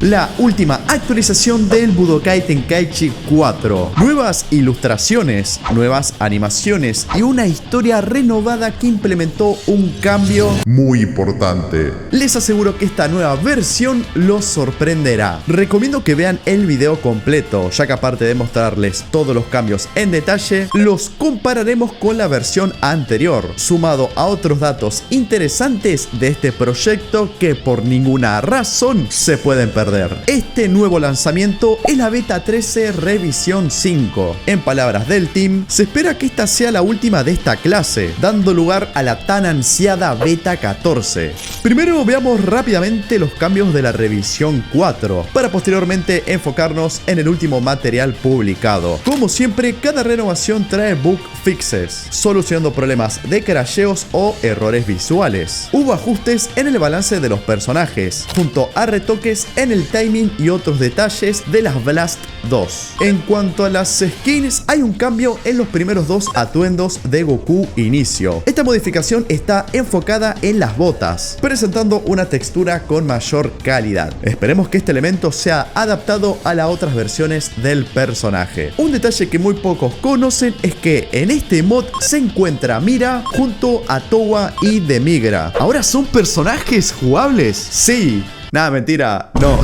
La última actualización del Budokai Tenkaichi 4. Nuevas ilustraciones, nuevas animaciones y una historia renovada que implementó un cambio muy importante. Les aseguro que esta nueva versión los sorprenderá. Recomiendo que vean el video completo, ya que aparte de mostrarles todos los cambios en detalle, los compararemos con la versión anterior, sumado a otros datos interesantes de este proyecto que por ninguna razón se pueden perder. Este nuevo lanzamiento es la Beta 13 Revisión 5. En palabras del team, se espera que esta sea la última de esta clase, dando lugar a la tan ansiada Beta 14. Primero veamos rápidamente los cambios de la Revisión 4, para posteriormente enfocarnos en el último material publicado. Como siempre, cada renovación trae bug fixes, solucionando problemas de crasheos o errores visuales. Hubo ajustes en el balance de los personajes, junto a retoques en el timing y otros detalles de las Blast 2. En cuanto a las skins, hay un cambio en los primeros dos atuendos de Goku Inicio. Esta modificación está enfocada en las botas, presentando una textura con mayor calidad. Esperemos que este elemento sea adaptado a las otras versiones del personaje. Un detalle que muy pocos conocen es que en este mod se encuentra Mira junto a Towa y Demigra. ¿Ahora son personajes jugables? Sí. Nada, mentira, no.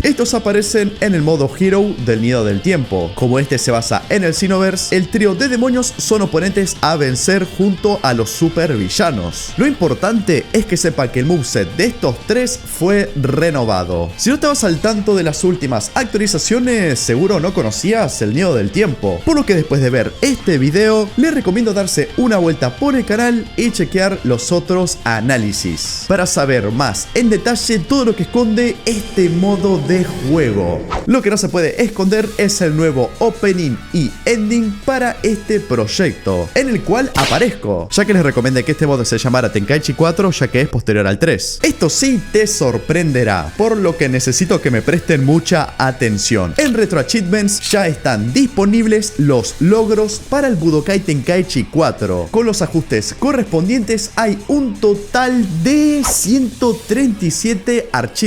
Estos aparecen en el modo Hero del Nido del Tiempo. Como este se basa en el Xenoverse, el trío de demonios son oponentes a vencer junto a los supervillanos. Lo importante es que sepa que el moveset de estos tres fue renovado. Si no estabas al tanto de las últimas actualizaciones, seguro no conocías el Nido del Tiempo. Por lo que después de ver este video, les recomiendo darse una vuelta por el canal y chequear los otros análisis, para saber más en detalle todo lo que esconde este modo de juego. Lo que no se puede esconder es el nuevo opening y ending para este proyecto, en el cual aparezco, ya que les recomendé que este modo se llamara Tenkaichi 4, ya que es posterior al 3. Esto sí te sorprenderá, por lo que necesito que me presten mucha atención. En Retro Achievements ya están disponibles los logros para el Budokai Tenkaichi 4. Con los ajustes correspondientes hay un total de 137 achievements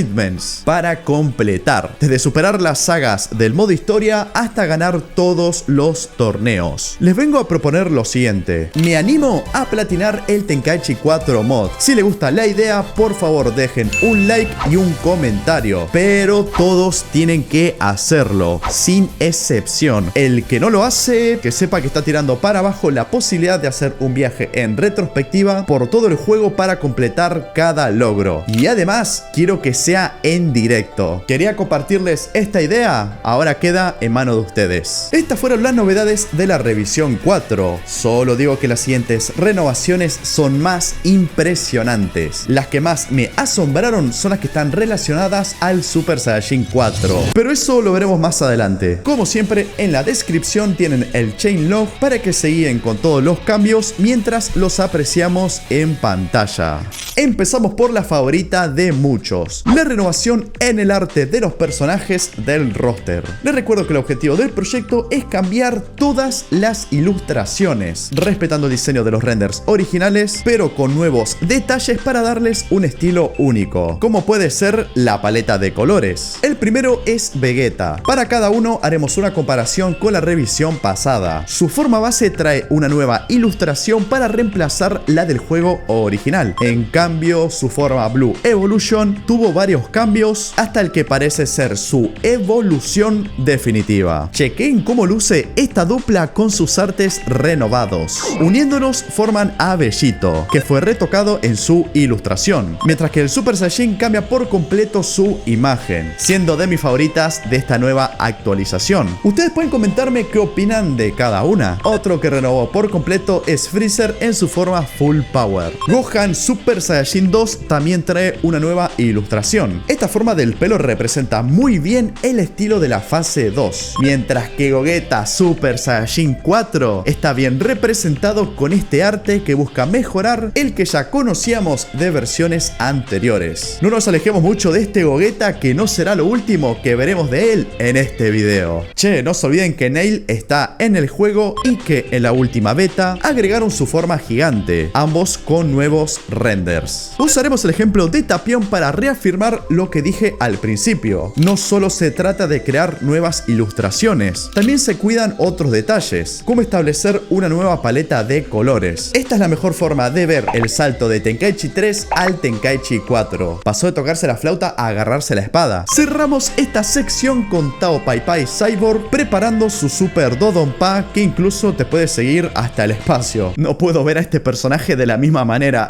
para completar, desde superar las sagas del modo historia hasta ganar todos los torneos. Les vengo a proponer lo siguiente: me animo a platinar el Tenkaichi 4 mod. Si les gusta la idea, por favor dejen un like y un comentario, pero todos tienen que hacerlo, sin excepción. El que no lo hace, que sepa que está tirando para abajo la posibilidad de hacer un viaje en retrospectiva por todo el juego para completar cada logro. Y además, quiero que sea en directo. Quería compartirles esta idea, ahora queda en mano de ustedes. Estas fueron las novedades de la Revisión 4. Solo digo que las siguientes renovaciones son más impresionantes. Las que más me asombraron son las que están relacionadas al Super Saiyajin 4. Pero eso lo veremos más adelante. Como siempre, en la descripción tienen el changelog para que se guíen con todos los cambios mientras los apreciamos en pantalla. Empezamos por la favorita de muchos: la renovación en el arte de los personajes del roster. Les recuerdo que el objetivo del proyecto es cambiar todas las ilustraciones, respetando el diseño de los renders originales, pero con nuevos detalles para darles un estilo único, como puede ser la paleta de colores. El primero es Vegeta. Para cada uno haremos una comparación con la revisión pasada. Su forma base trae una nueva ilustración para reemplazar la del juego original. En cambio, su forma Blue Evolution tuvo varios cambios hasta el que parece ser su evolución definitiva. Chequen cómo luce esta dupla con sus artes renovados. Uniéndonos forman a Bellito, que fue retocado en su ilustración, mientras que el Super Saiyajin cambia por completo su imagen, siendo de mis favoritas de esta nueva actualización. Ustedes pueden comentarme qué opinan de cada una. Otro que renovó por completo es Freezer en su forma Full Power. Gohan Super Saiyajin 2 también trae una nueva ilustración. Esta forma del pelo representa muy bien el estilo de la fase 2, mientras que Gogeta Super Saiyajin 4 está bien representado con este arte que busca mejorar el que ya conocíamos de versiones anteriores. No nos alejemos mucho de este Gogeta, que no será lo último que veremos de él en este video. Che, no se olviden que Nail está en el juego y que en la última beta agregaron su forma gigante, ambos con nuevos renders. Usaremos el ejemplo de Tapión para reafirmar confirmar lo que dije al principio. No solo se trata de crear nuevas ilustraciones, también se cuidan otros detalles, como establecer una nueva paleta de colores. Esta es la mejor forma de ver el salto de Tenkaichi 3 al Tenkaichi 4. Pasó de tocarse la flauta a agarrarse la espada. Cerramos esta sección con Tao Pai Pai Cyborg preparando su Super Dodonpa, que incluso te puede seguir hasta el espacio. No puedo ver a este personaje de la misma manera.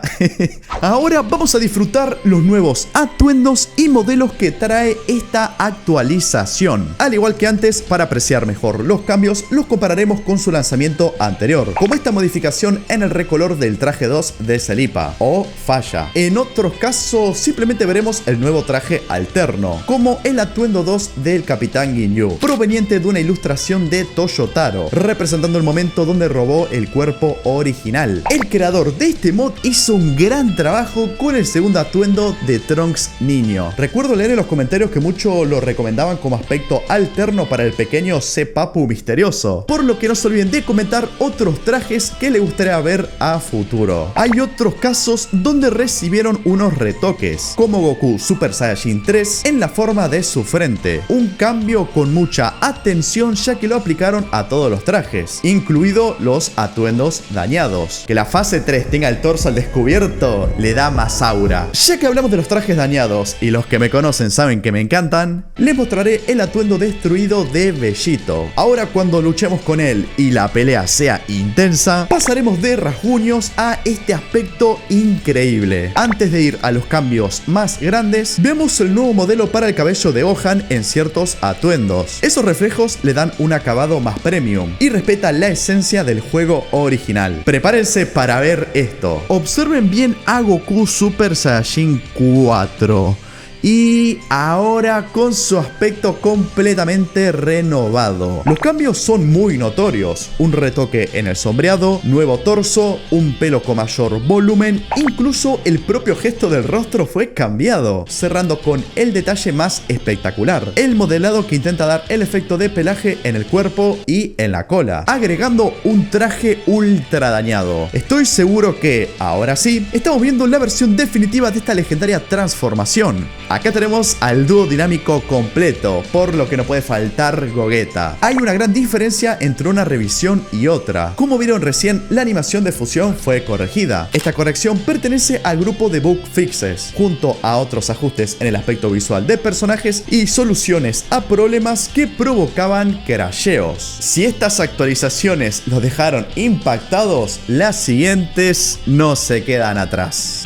Ahora vamos a disfrutar los nuevos atuendos y modelos que trae esta actualización. Al igual que antes, para apreciar mejor los cambios, los compararemos con su lanzamiento anterior, como esta modificación en el recolor del traje 2 de Selipa, o falla. En otros casos, simplemente veremos el nuevo traje alterno, como el atuendo 2 del Capitán Ginyu, proveniente de una ilustración de Toyotaro, representando el momento donde robó el cuerpo original. El creador de este mod hizo un gran trabajo con el segundo atuendo de Trunks niño. Recuerdo leer en los comentarios que muchos lo recomendaban como aspecto alterno para el pequeño Papu misterioso, por lo que no se olviden de comentar otros trajes que les gustaría ver a futuro. Hay otros casos donde recibieron unos retoques, como Goku Super Saiyajin 3 en la forma de su frente, un cambio con mucha atención ya que lo aplicaron a todos los trajes, incluido los atuendos dañados. Que la fase 3 tenga el torso al descubierto le da más aura. Ya que hablamos de los trajes dañados y los que me conocen saben que me encantan, les mostraré el atuendo destruido de Bellito. Ahora, cuando luchemos con él y la pelea sea intensa, pasaremos de rasguños a este aspecto increíble. Antes de ir a los cambios más grandes, vemos el nuevo modelo para el cabello de Gohan en ciertos atuendos. Esos reflejos le dan un acabado más premium y respeta la esencia del juego original. Prepárense para ver esto. Observen bien a Goku Super Saiyajin 4. Y ahora con su aspecto completamente renovado. Los cambios son muy notorios. Un retoque en el sombreado, nuevo torso, un pelo con mayor volumen, incluso el propio gesto del rostro fue cambiado, cerrando con el detalle más espectacular, el modelado que intenta dar el efecto de pelaje en el cuerpo y en la cola, agregando un traje ultra dañado. Estoy seguro que, ahora sí, estamos viendo la versión definitiva de esta legendaria transformación. Acá tenemos al dúo dinámico completo, por lo que no puede faltar Gogeta. Hay una gran diferencia entre una revisión y otra. Como vieron recién, la animación de fusión fue corregida. Esta corrección pertenece al grupo de bug fixes, junto a otros ajustes en el aspecto visual de personajes y soluciones a problemas que provocaban crasheos. Si estas actualizaciones los dejaron impactados, las siguientes no se quedan atrás.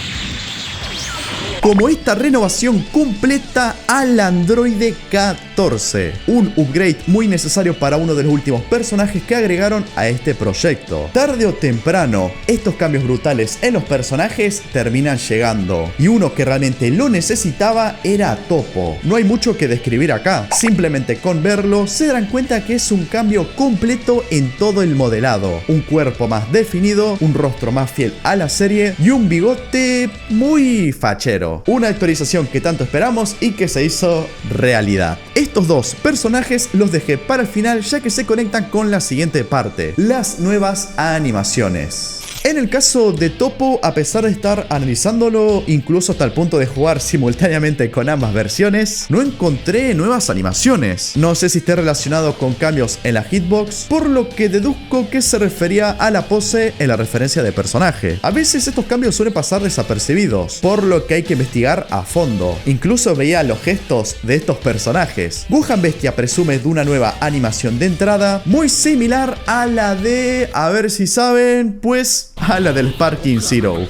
Como esta renovación completa al Androide 14, un upgrade muy necesario para uno de los últimos personajes que agregaron a este proyecto. Tarde o temprano, estos cambios brutales en los personajes terminan llegando, y uno que realmente lo necesitaba era Toppo. No hay mucho que describir acá, simplemente con verlo se darán cuenta que es un cambio completo en todo el modelado, un cuerpo más definido, un rostro más fiel a la serie y un bigote muy fachero. Una actualización que tanto esperamos y que se hizo realidad. Estos dos personajes los dejé para el final ya que se conectan con la siguiente parte, las nuevas animaciones. En el caso de Toppo, a pesar de estar analizándolo, incluso hasta el punto de jugar simultáneamente con ambas versiones, no encontré nuevas animaciones. No sé si esté relacionado con cambios en la hitbox, por lo que deduzco que se refería a la pose en la referencia de personaje. A veces estos cambios suelen pasar desapercibidos, por lo que hay que investigar a fondo. Incluso veía los gestos de estos personajes. Gohan Bestia presume de una nueva animación de entrada, muy similar a la de... a ver si saben, pues... a la del Sparking Zero.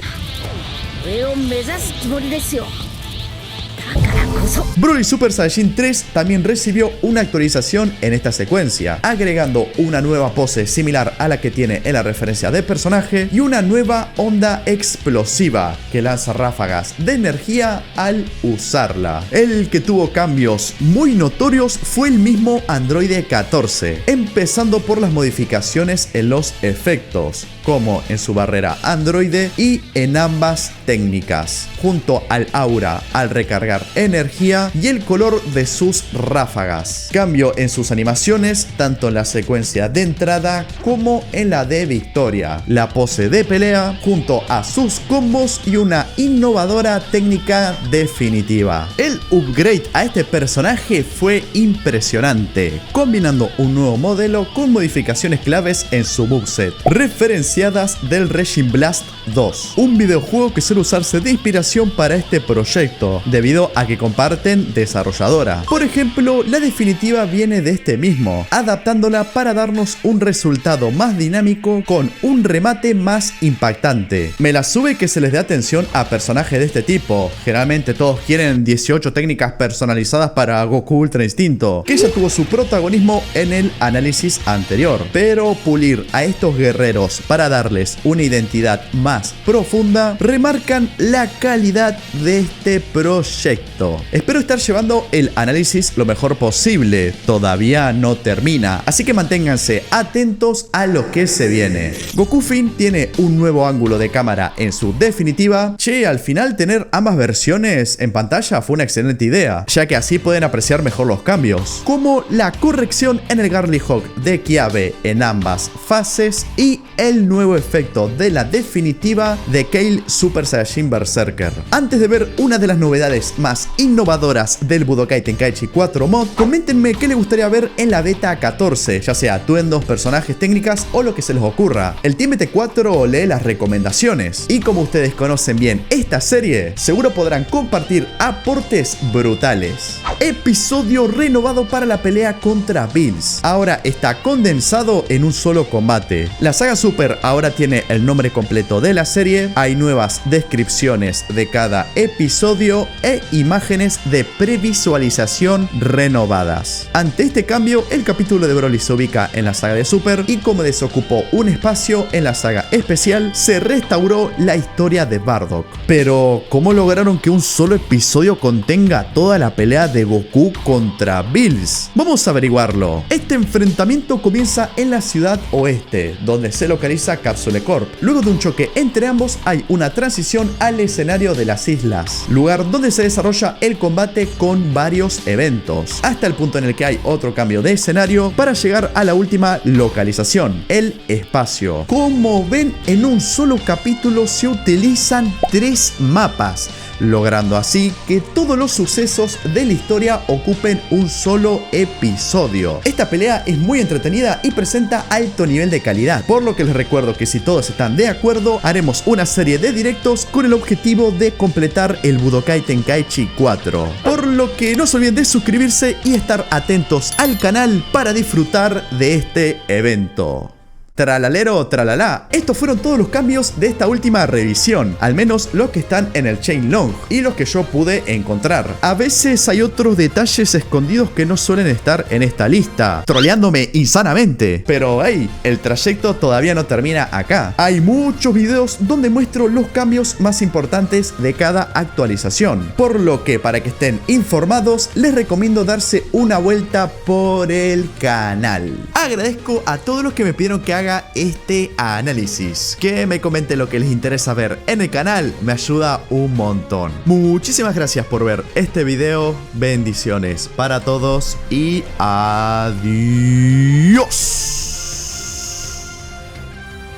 Broly Super Saiyajin 3 también recibió una actualización en esta secuencia, agregando una nueva pose similar a la que tiene en la referencia de personaje y una nueva onda explosiva que lanza ráfagas de energía al usarla. El que tuvo cambios muy notorios fue el mismo Androide 14, empezando por las modificaciones en los efectos. como en su barrera androide y en ambas técnicas, junto al aura al recargar energía y el color de sus ráfagas. Cambio en sus animaciones, tanto en la secuencia de entrada como en la de victoria, la pose de pelea, junto a sus combos y una innovadora técnica definitiva. El upgrade a este personaje fue impresionante, combinando un nuevo modelo con modificaciones claves en su moveset, referenciadas del Regime Blast 2, un videojuego que suele usarse de inspiración para este proyecto, debido a que comparten desarrolladora. Por ejemplo, la definitiva viene de este mismo, adaptándola para darnos un resultado más dinámico con un remate más impactante. Me la sube que se les dé atención a personajes de este tipo. Generalmente todos quieren 18 técnicas personalizadas para Goku Ultra Instinto, que ya tuvo su protagonismo en el análisis anterior, pero pulir a estos guerreros para darles una identidad más profunda remarcan la calidad de este proyecto. Espero estar llevando el análisis lo mejor posible, todavía no termina, así que manténganse atentos a lo que se viene. Goku Fin tiene un nuevo ángulo de cámara en su definitiva. Che, al final tener ambas versiones en pantalla fue una excelente idea, ya que así pueden apreciar mejor los cambios, como la corrección en el Garlyhawk de Kiabe en ambas fases y el nuevo efecto de la definitiva de Kale Super Saiyajin Berserker. Antes de ver una de las novedades más innovadoras del Budokai Tenkaichi 4 Mod, coméntenme qué les gustaría ver en la beta 14, ya sea atuendos, personajes, técnicas o lo que se les ocurra. El Team BT4 lee las recomendaciones y como ustedes conocen bien esta serie, seguro podrán compartir aportes brutales. Episodio renovado para la pelea contra Bills. Ahora está condensado en un solo combate. La saga Super ahora tiene el nombre completo de la serie, hay nuevas descripciones de cada episodio e imágenes de previsualización renovadas. Ante este cambio, el capítulo de Broly se ubica en la saga de Super y como desocupó un espacio en la saga especial, se restauró la historia de Bardock. Pero, ¿cómo lograron que un solo episodio contenga toda la pelea de Goku contra Bills? Vamos a averiguarlo. Este enfrentamiento comienza en la ciudad oeste, donde se localiza Capsule Corp. Luego de un choque entre ambos, hay una transición al escenario de las islas, lugar donde se desarrolla el combate con varios eventos, hasta el punto en el que hay otro cambio de escenario para llegar a la última localización, el espacio. Como ven, en un solo capítulo se utilizan 3 mapas, logrando así que todos los sucesos de la historia ocupen un solo episodio. Esta pelea es muy entretenida y presenta alto nivel de calidad, por lo que les recuerdo que si todos están de acuerdo, haremos una serie de directos con el objetivo de completar el Budokai Tenkaichi 4. Por lo que no se olviden de suscribirse y estar atentos al canal para disfrutar de este evento. Tralalero, tralala. Estos fueron todos los cambios de esta última revisión, al menos los que están en el Chainlong y los que yo pude encontrar. A veces hay otros detalles escondidos que no suelen estar en esta lista, troleándome insanamente. Pero hey, el trayecto todavía no termina acá. Hay muchos videos donde muestro los cambios más importantes de cada actualización, por lo que para que estén informados les recomiendo darse una vuelta por el canal. Agradezco a todos los que me pidieron que haga este análisis, que me comenten lo que les interesa ver en el canal, me ayuda un montón. Muchísimas gracias por ver este video, bendiciones para todos y adiós.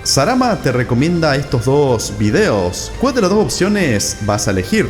Sarama te recomienda estos dos videos. ¿Cuál de las dos opciones vas a elegir?